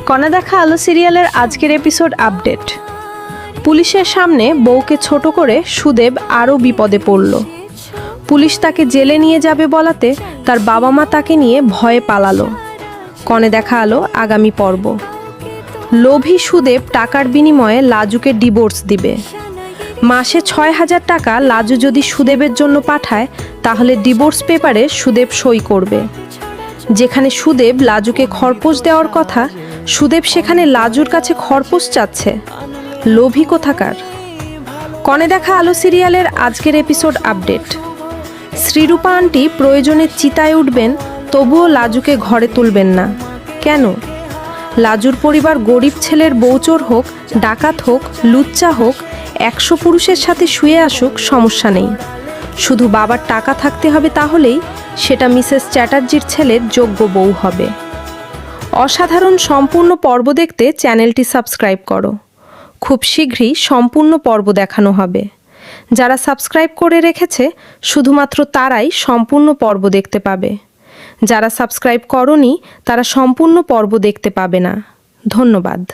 কণা দেখা আলো সিরিয়ালের আজকের এপিসোড আপডেট। পুলিশের সামনে বউকে ছোট করে সুদেব আরও বিপদে পড়ল। পুলিশ তাকে জেলে নিয়ে যাবে বলাতে তার বাবা মা তাকে নিয়ে ভয়ে পালালো। কণা দেখা আলো আগামী পর্ব। লোভী সুদেব টাকার বিনিময়ে লাজুকে ডিভোর্স দিবে। মাসে ৬,০০০ টাকা লাজু যদি সুদেবের জন্য পাঠায় তাহলে ডিভোর্স পেপারে সুদেব সই করবে। যেখানে সুদেব লাজুকে খরপোশ দেওয়ার কথা, সুদেব সেখানে লাজুর কাছে খরপোশ চাচ্ছে। লোভী কোথাকার। কণা দেখা আলো সিরিয়ালের আজকের এপিসোড আপডেট। শ্রীরূপা আন্টি প্রয়োজনে চিতায় উঠবেন, তবুও লাজুকে ঘরে তুলবেন না। কেন? লাজুর পরিবার গরিব ছেলের বউচোর হোক, ডাকাত হোক, লুচ্চা হোক, ১০০ পুরুষের সাথে শুয়ে আসুক, সমস্যা নেই। শুধু বাবার টাকা থাকতে হবে, তাহলেই সেটা মিসেস চ্যাটার্জির ছেলের যোগ্য বউ হবে। অসাধারণ সম্পূর্ণ পর্ব দেখতে চ্যানেলটি সাবস্ক্রাইব করো। খুব শীঘ্রই সম্পূর্ণ পর্ব দেখানো হবে। যারা সাবস্ক্রাইব করে রেখেছে শুধুমাত্র তারাই সম্পূর্ণ পর্ব দেখতে পাবে। যারা সাবস্ক্রাইব করনি তারা সম্পূর্ণ পর্ব দেখতে পাবে না। ধন্যবাদ।